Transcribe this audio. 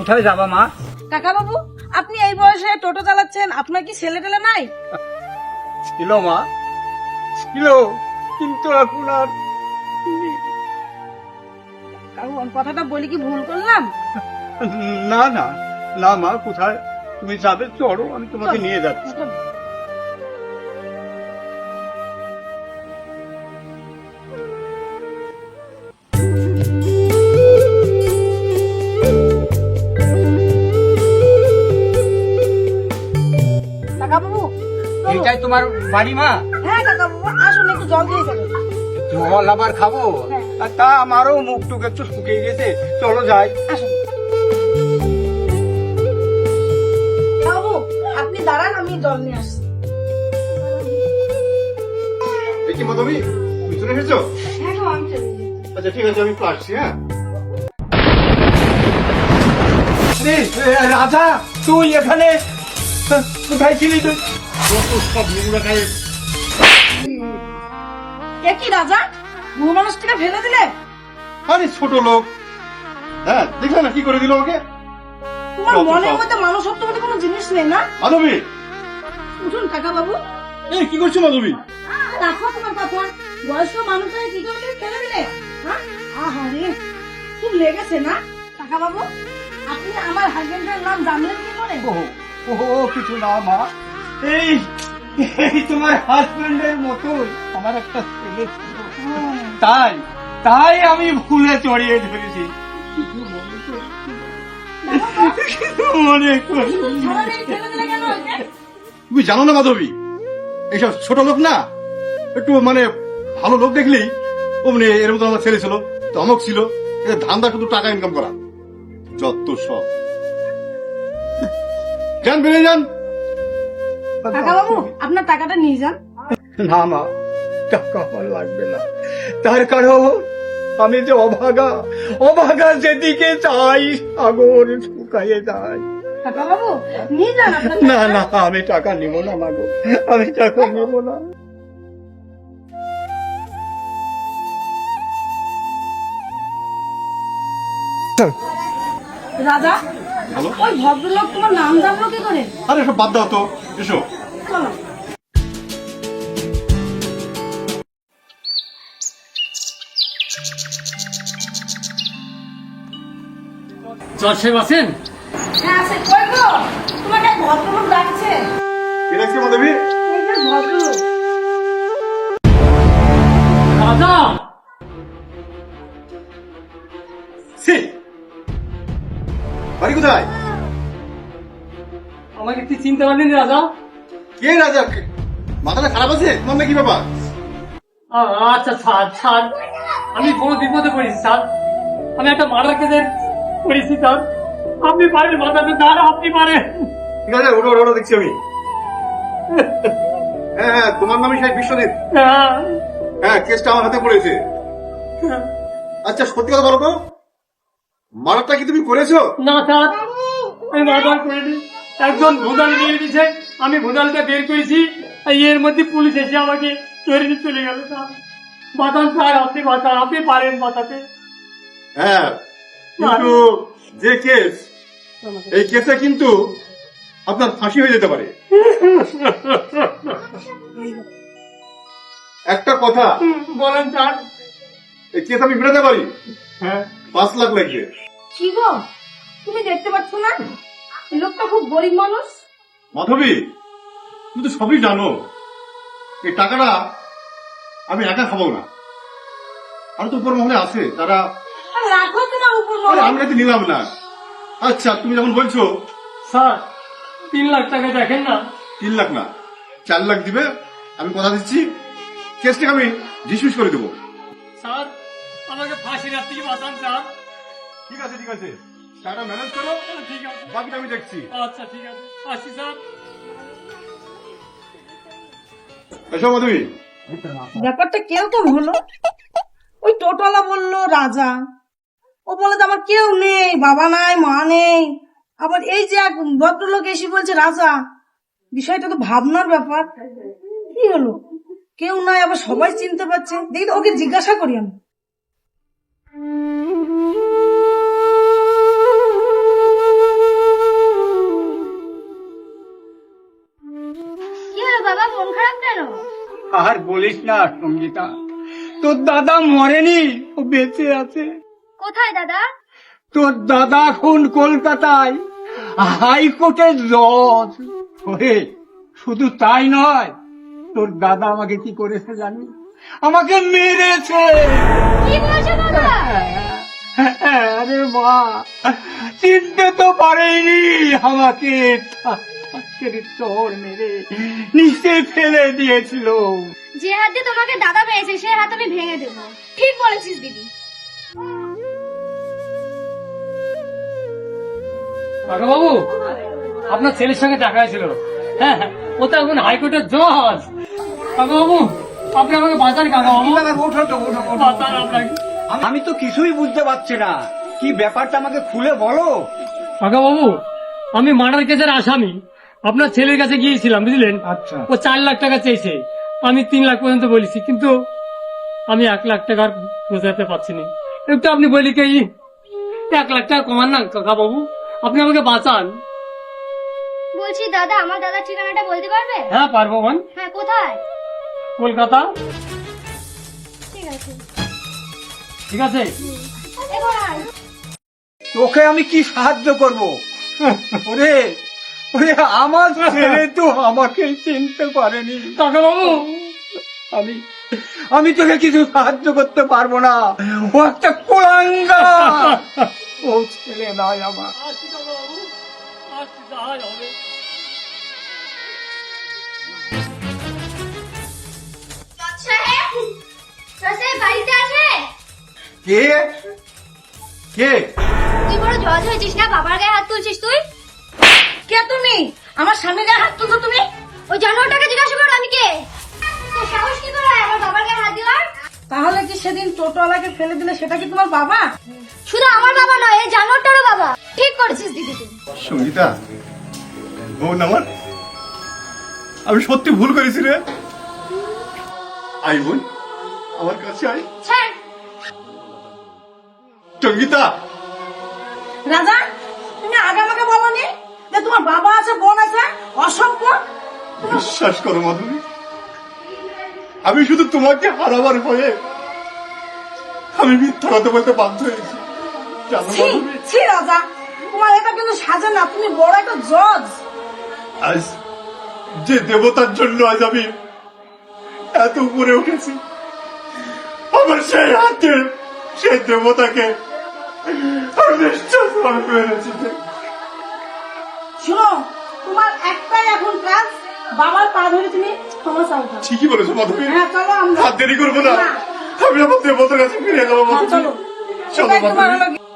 কোথায় যাবা মা? কাকা বাবু, আপনি এই বয়সে টোটো চালাচ্ছেন, আপনার কি ছেলে টেলে নাই? ছিল মা, ছিল, কিন্তু এখন আর কাকু, কথাটা বলি কি ভুল করলাম? না না না মা, কোথায় তুমি যাবে চলো, আমি তোমাকে নিয়ে যাচ্ছি। কাকা বাবু, এইটাই তোমার বাড়ি মা? হ্যাঁ কাকা বাবু, আসুন একটু জল দিয়ে যাবেন। জল আবার খাবো? হ্যাঁ। আর তা আমারও মুখ টুক একটু শুকিয়ে গেছে, চলো যাই। আসুন বাবু, আপনি দাঁড়ান, আমি জল নিয়ে আসছি। দেখি মাধবী, তুমি চলে এসেছো? হ্যাঁ গো, আমি চলে যাচ্ছি। আচ্ছা ঠিক আছে, আমি একটু আসছি। হ্যাঁ, রাজা, তুই এখানে কোথায় ছিলি তুই? সব নোংরা গায়ে। এ কি রাজা, বুড়ো মানুষটাকে ফেলে দিলে? আরে ছোট লোক, হ্যাঁ দেখলে না কি করে দিল ওকে। তোমার যত মনের সব। মধ্যে মানুষত্ব বলে কোনো জিনিস নেই না? মাধবী, উঠুন কাকা বাবু। এই কি করছো মাধবী? রাখো তোমার কথা, বয়স্ক মানুষ হয়ে কি করে তুমি ফেলে দিলে? হ্যাঁ, আহারে, খুব লেগেছে না? কাকা বাবু, আপনি আমার হাজবেন্ডের নাম জানলেন কি করে? ও কিছু না মা, এই এই তোমার হাজবেন্ডের মতোই আমার একটা ছেলে ছিল, তাই তাই আমি ভুলে জড়িয়ে ধরেছি। কিছু মনে করি সবাই ফেলে দিলে কেন ওকে? তুমি জানো না মাধবী, এইসব ছোট লোক না, একটু মানে ভালো লোক দেখলেই অমনি এর মতো আমার ছেলে ছিল, ধমক ছিল, এদের ধান্দা শুধু টাকা ইনকাম করা, যত সব। যান, বেরিয়ে যান। কাকা বাবু, আপনার টাকাটা নিয়ে যান। না মা, টাকা আমার লাগবে না, তার কারণ আমি যে অভাগা, অভাগা যেদিকে চাই সাগর শুকাইয়ে যায়। কাকা বাবু, নিয়ে যান আপনার না টাকা। না, আমি টাকা নিব না মাগো, আমি টাকা নিব না। রাজা, বলো। ওই ভদ্রলোক তোমার নাম জানলো কি করে? আরে সব বাদ দাও তো, এসো। চলো। জজ সাহেব আছেন? হ্যাঁ আছে, কই গো? তোমাকে এক ভদ্রলোক ডাকছে। কে রাখছে মাধবী? এই যে ভদ্রলোক। রাজা, সি, বাড়ি কোথায়? আমাকে কি চিনতে পারলেন রাজা? কে রাজা? মাথাটা খারাপ আছে তোমার নাকি ব্যাপার? আচ্ছা স্যার, স্যার আমি বড় বিপদে পড়েছি স্যার, আমি একটা মার্ডার কেসের পড়েছি স্যার, আপনি পারেন বাঁচাতে স্যার, আপনি পারেন। ঠিক আছে, ওটা ওটা দেখছি আমি। হ্যাঁ হ্যাঁ, তোমার নামই সেই বিশ্বজিৎ। হ্যাঁ, হ্যাঁ, কেসটা আমার হাতে পড়েছে। আচ্ছা সত্যি কথা বলো তো, মার্ডারটা কি তুমি করেছো? না স্যার, আমি মার্ডার করিনি, একজন ভুদাল নিয়ে দিয়েছে, আমি ভুদালটা বের করেছি, আর এর মধ্যে পুলিশ এসে আমাকে ধরে নিয়ে চলে গেল স্যার। বাঁচান স্যার, আপনি বাঁচান, আপনি পারেন বাঁচাতে। হ্যাঁ, কিন্তু যে কেস, এই কেসে কিন্তু আপনার ফাঁসি হয়ে যেতে পারে। একটা কথা, বলেন স্যার। এই কেস আমি মেটাতে পারি, হ্যাঁ, 5 লাখ লাগবে। কি গো, তুমি দেখতে পাচ্ছ না এই লোকটা খুব গরিব মানুষ? মাধবী, তুমি তো সবই জানো, এই টাকাটা আমি একা খাবো না, আর তো উপর মহলে আছে তারা। আর রাখো তোমার উপর আরে মহল। আমরা তো নিলাম না। আচ্ছা তুমি যখন বলছো, স্যার 3 লাখ টাকা দেখেন না। 3 লাখ না, 4 লাখ দিবে, আমি কথা দিচ্ছি, কেসটাকে আমি ডিসমিস করে দেবো। স্যার আমাকে ফাঁসির হাত থেকে বাঁচান স্যার। ঠিক আছে ঠিক আছে, টাকা ম্যানেজ করো, ঠিক আছে, বাকিটা আমি দেখছি। আচ্ছা ঠিক আছে, আসছি স্যার। এসো মাধবী। ব্যাপারটা কিরকম হলো? ওই টোটোওয়ালা বললো রাজা, ও বলে যে আমার কেউ নেই, বাবা নাই, মা নেই, আবার এই যে এক ভদ্রলোক এসে বলছে রাজা। বিষয়টা তো ভাবনার ব্যাপার। কি হলো, কেউ নাই আবার সবাই চিনতে পারছে, দেখি তো ওকে জিজ্ঞাসা করি আমি। বাবা, মন খারাপ কেন? আর বলিস না সঙ্গীতা, তোর দাদা মরেনি, ও বেঁচে আছে। কোথায় দাদা? তোর দাদা এখন কলকাতায় হাইকোর্টের জজ। ওরে শুধু তাই নয়, তোর দাদা আমাকে কি করেছে জানি? আমাকে মেরেছে। কি বলছো বাবা? আরে মা, চিনতে তো পারেনি আমাকে। চোর মেরে নিচে ফেলে দিয়েছিল। যে হাত দিয়ে তোমাকে দাদা পেয়েছে সে হাত আমি ভেঙে দেবো। ঠিক বলেছিস দিদি। কাকা বাবু, আপনার ছেলের সঙ্গে দেখা হয়েছিল। হ্যাঁ, ও তো এখন হাইকোর্টের জজ। কাকা বাবু, আপনি আমাকে বাঁচান কাকা বাবু। বাঁচান আপনাকে। আমি তো কিছুই বুঝতে পারছি না, কি ব্যাপারটা আমাকে খুলে বলো। কাকা বাবু, আমি মার্ডার কেসের আসামি। আপনার ছেলের কাছে গিয়েছিলাম, বুঝলেন? আচ্ছা। ও 4 লাখ টাকা চেয়েছে, আমি 3 লাখ পর্যন্ত বলেছি, কিন্তু আমি 1 লাখ টাকার বোঝাতে পারছি না। একটু আপনি বলি কি 1 লাখ টাকা কমান না কাকা বাবু, আপনি আমাকে বাঁচান। বলছি দাদা, আমার দাদার ঠিকানাটা বলতে পারবে? হ্যাঁ পারবো বোন। হ্যাঁ, কোথায়? কলকাতা। ঠিক আছে। ঠিক আছে। এবার তোকে আমি কি সাহায্য করব? ওরে ওরে, আমার ছেলে তো আমাকে চিনতে পারেনি। কাকা বাবু, আমি আমি তোকে কিছু সাহায্য করতে পারবো না। ও একটা কোলাঙ্গা, ও ছেলে নয় আমার। আসছি কাকা বাবু, আসছি, যাই হবে। বাড়িতে আছে? কে কে? তুই বড় জজ হয়েছিস না, বাবার গায়ে হাত তুলছিস তুই? কে তুমি? আমার স্বামীর গায়ে হাত তুলছো তুমি? ওই জানোয়ারটাকে জিজ্ঞাসা কর আমি কে। তোর সাহস কি করে হয় আমার বাবার গায়ে হাত দেওয়ার? তাহলে কি সেদিন টোটোওয়ালাকে ফেলে দিলে সেটা কি তোমার বাবা? শুধু আমার বাবা নয়, এই জানোয়ারটারও বাবা। ঠিক করেছিস দিদি তুই। সঙ্গীতা, বোন আমার, আমি সত্যি ভুল করেছি রে। আই বোন, আমার কাছে আই। ছাড়। সঙ্গীতা, রাজা, তুমি আগে আমাকে বলনি যে তোমার বাবা আছে, বোন আছে? অসভ্য। বিশ্বাস করো মাধবী, আমি শুধু তোমাকে হারাবার ভয়ে আমি মিথ্যা কথা বলতে বাধ্য হয়েছি, জানো ছি মাধবী? ছি রাজা, তোমার এটা কিন্তু সাজে না। তুমি বড় একটা জজ। আজ যে দেবতার জন্য আজ আমি এত উপরে উঠেছি, আমার সেই হাতে সেই দেবতাকে আমি নিশ্চয়ভাবে মেরেছি। শোনো, তোমার একটাই এখন কাজ, বাবার পা ধরে তুমি ক্ষমা চাও। ঠিকই বলেছো মাধবী, হ্যাঁ, চলো আমরা। হাত দেরি করবো না, না। আমি আমার দেবতার কাছে ফিরে যাবো হ্যাঁ, মাধবী। চলো। চলো এটাই তোমার মাধবী। হলো